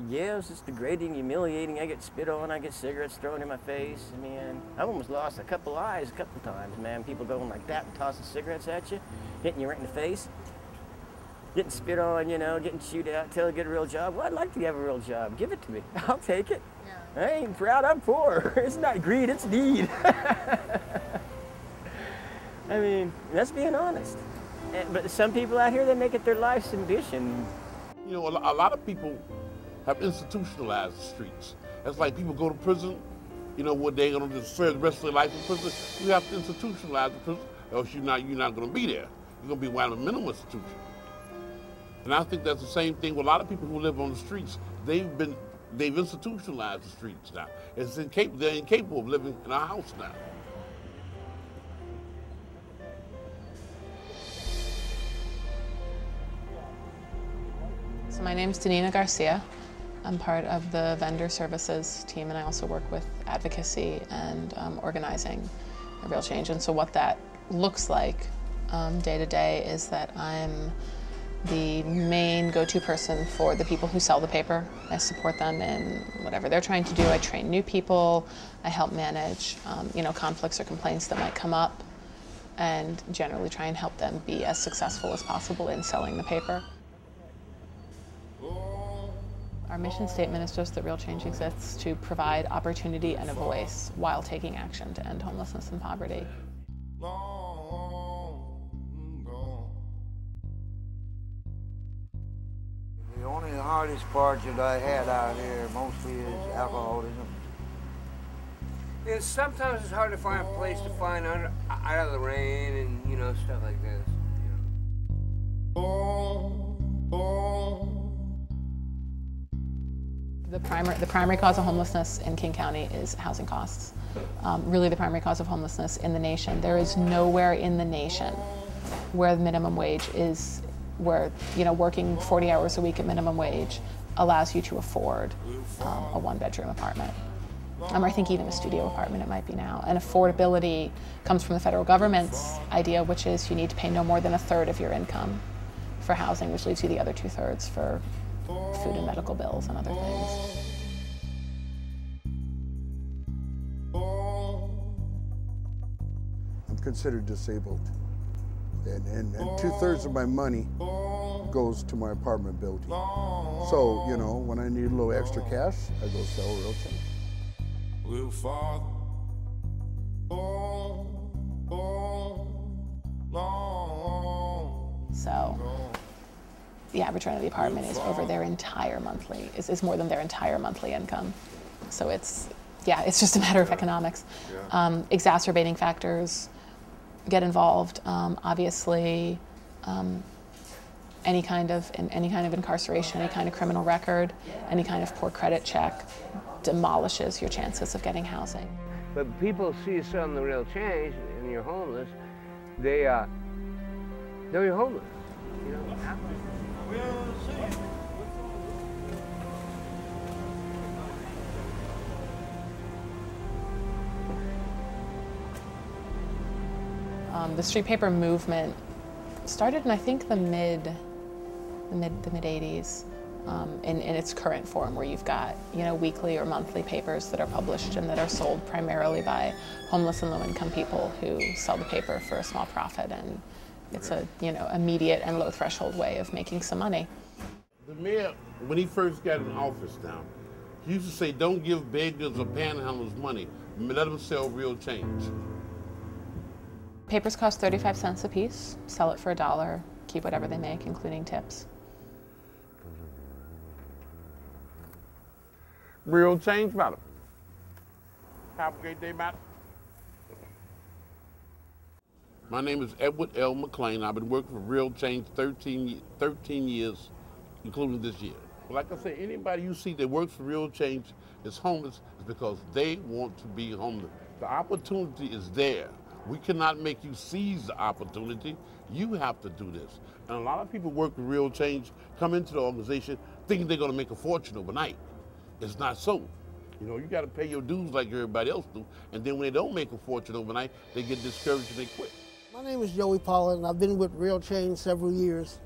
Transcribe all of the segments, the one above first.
Yeah, it was just degrading, humiliating. I get spit on, I get cigarettes thrown in my face. I mean, I almost lost a couple eyes a couple times, man. People going like that and tossing cigarettes at you, hitting you right in the face. Getting spit on, you know, getting chewed out, till I get a real job. Well, I'd like to have a real job. Give it to me. I'll take it. Yeah. I ain't proud, I'm poor. It's not greed, it's need. I mean, that's being honest. But some people out here, they make it their life's ambition. You know, a lot of people have institutionalized the streets. That's like people go to prison, you know, what they're gonna just serve the rest of their life in prison. You have to institutionalize the prison, or else you're not gonna be there. You're gonna be one of the mental institution. And I think that's the same thing with a lot of people who live on the streets. They've institutionalized the streets now. They're incapable of living in a house now. So my name's Danina Garcia. I'm part of the vendor services team, and I also work with advocacy and organizing a real change. And so what that looks like day to day is that I'm the main go-to person for the people who sell the paper. I support them in whatever they're trying to do. I train new people. I help manage you know, conflicts or complaints that might come up, and generally try and help them be as successful as possible in selling the paper. Our mission statement is just that real change exists to provide opportunity and a voice while taking action to end homelessness and poverty. The only hardest part that I had out here mostly is alcoholism. And sometimes it's hard to find a place to find out of the rain and, you know, stuff like this. You know. The primary cause of homelessness in King County is housing costs. Really the primary cause of homelessness in the nation. There is nowhere in the nation where the minimum wage is, where, you know, working 40 hours a week at minimum wage allows you to afford a one-bedroom apartment. Or I think even a studio apartment it might be now. And affordability comes from the federal government's idea, which is you need to pay no more than 1/3 of your income for housing, which leaves you the other 2/3 for food and medical bills and other things. I'm considered disabled, and 2/3 of my money goes to my apartment building. So, you know, when I need a little extra cash, I go sell real change. So the average rent of the apartment is over their entire monthly, is more than their entire monthly income. So it's, yeah, it's just a matter of economics. Exacerbating factors get involved. Obviously, any kind of incarceration, any kind of criminal record, any kind of poor credit check demolishes your chances of getting housing. But people see some of the real change and you're homeless, they're homeless, you know. The street paper movement started in, I think, the mid 80s in its current form, where you've got, you know, weekly or monthly papers that are published and that are sold primarily by homeless and low-income people who sell the paper for a small profit, and it's a, you know, immediate and low-threshold way of making some money. The mayor, when he first got in office now, he used to say, don't give beggars or panhandlers money, let them sell real change. Papers cost 35 cents a piece, sell it for $1, keep whatever they make, including tips. Real change matter. Have a great day, Matt. My name is Edward L. McLean. I've been working for Real Change 13 years, including this year. Well, like I say, anybody you see that works for Real Change is homeless is because they want to be homeless. The opportunity is there. We cannot make you seize the opportunity. You have to do this. And a lot of people work with Real Change, come into the organization thinking they're going to make a fortune overnight. It's not so. You know, you got to pay your dues like everybody else do. And then when they don't make a fortune overnight, they get discouraged and they quit. My name is Joey Pollard, and I've been with Real Change several years.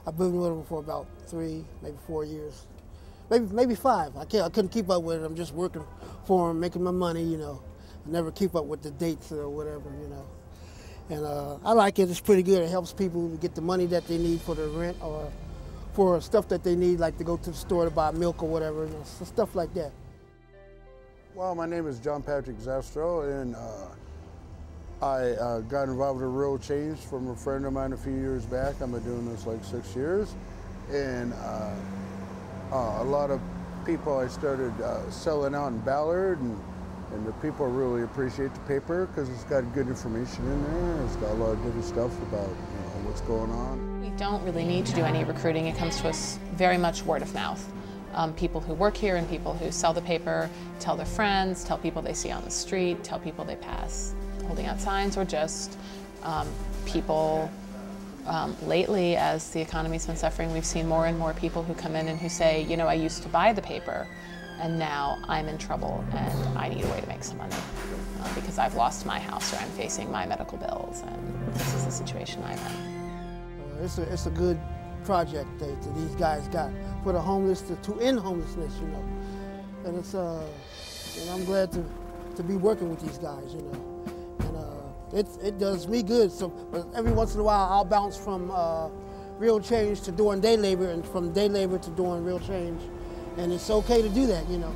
I've been with them for about 3, maybe 4 years. maybe 5. I couldn't keep up with it. I'm just working for them, making my money, you know. I never keep up with the dates or whatever, you know. And I like it. It's pretty good. It helps people to get the money that they need for their rent or for stuff that they need, like to go to the store to buy milk or whatever, you know, so stuff like that. Well, my name is John Patrick Zastro, and I got involved with a real change from a friend of mine a few years back. I've been doing this like 6 years, and a lot of people I started selling out in Ballard, and the people really appreciate the paper because it's got good information in there. It's got a lot of different stuff about what's going on. We don't really need to do any recruiting. It comes to us very much word of mouth. People who work here and people who sell the paper tell their friends, tell people they see on the street, tell people they pass holding out signs, or just people. Lately, as the economy's been suffering, we've seen more and more people who come in and who say, you know, I used to buy the paper, and now I'm in trouble and I need a way to make some money because I've lost my house or I'm facing my medical bills, and this is the situation I'm in. It's a good project that these guys got for the homeless to end homelessness, you know. And it's and I'm glad to be working with these guys, you know. And it does me good. So but every once in a while I'll bounce from real change to doing day labor, and from day labor to doing real change. And it's okay to do that, you know.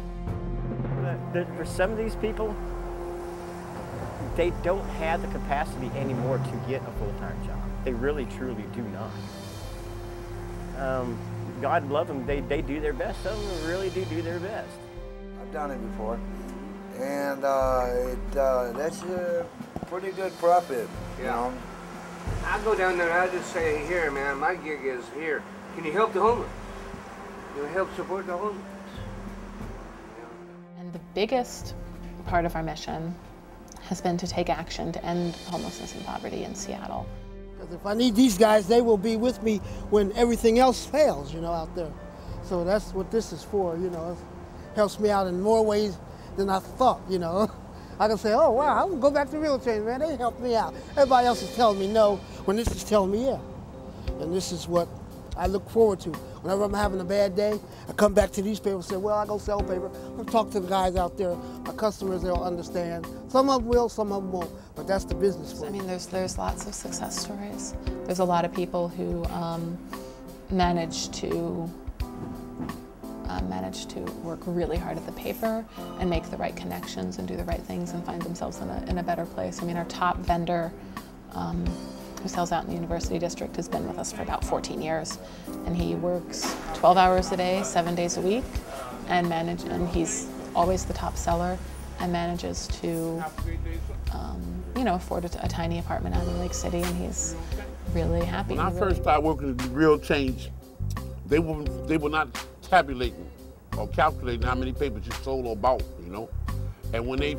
For some of these people, they don't have the capacity anymore to get a full-time job. They really, truly do not. God love them. They do their best. Some of them really do their best. I've done it before, and that's a pretty good profit, you know. I go down there and I just say, here, man, my gig is here. Can you help the homeless? You know, help support the homeless. And the biggest part of our mission has been to take action to end homelessness and poverty in Seattle. Because if I need these guys, they will be with me when everything else fails, you know, out there. So that's what this is for, you know. It helps me out in more ways than I thought, you know. I can say, oh, wow, I'm going to go back to real change, man. They helped me out. Everybody else is telling me no, when this is telling me yeah. And this is what I look forward to. Whenever I'm having a bad day, I come back to these people and say, well, I go sell paper. I'll talk to the guys out there. My customers, they'll understand. Some of them will, some of them won't. But that's the business for me. I mean, there's lots of success stories. There's a lot of people who manage to work really hard at the paper and make the right connections and do the right things and find themselves in a better place. I mean, our top vendor who sells out in the University District has been with us for about 14 years, and he works 12 hours a day, 7 days a week, and he's always the top seller and manages to you know, afford a tiny apartment out in Lake City, and he's really happy. When I first started working at Real Change, they were not tabulating or calculating how many papers you sold or bought, you know. And when I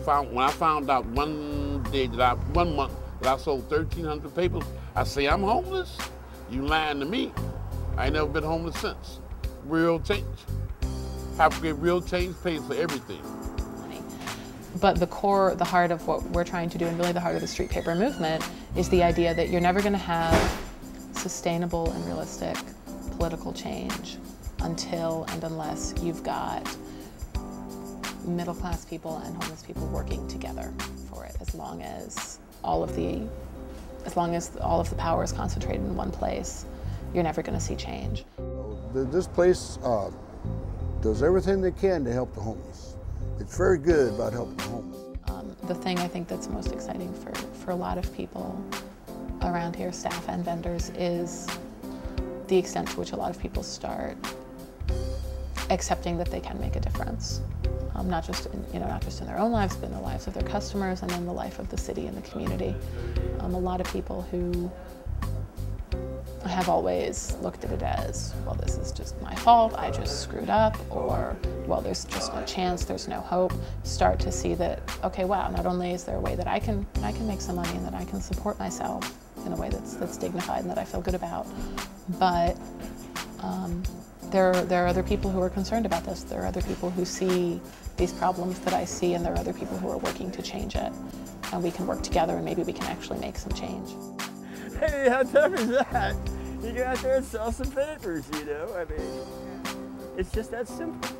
found out one month that I sold 1,300 papers, I say, I'm homeless? You lying to me. I ain't never been homeless since. Real Change. Have to get Real Change pays for everything. But the heart of what we're trying to do, and really the heart of the street paper movement, is the idea that you're never going to have sustainable and realistic political change until and unless you've got middle-class people and homeless people working together for it. As long as all of the power is concentrated in one place, you're never going to see change. This place does everything they can to help the homeless. It's very good about helping the homeless. The thing I think that's most exciting for a lot of people around here, staff and vendors, is the extent to which a lot of people start accepting that they can make a difference, not just in their own lives, but in the lives of their customers and in the life of the city and the community. A lot of people who have always looked at it as, well, this is just my fault, I just screwed up, or, well, there's just no chance, there's no hope, start to see that, okay, wow, not only is there a way that I can make some money and that I can support myself in a way that's dignified and that I feel good about, but there are other people who are concerned about this. There are other people who see these problems that I see, and there are other people who are working to change it. And we can work together, and maybe we can actually make some change. Hey, how tough is that? You go out there and sell some papers, you know? I mean, It's just that simple.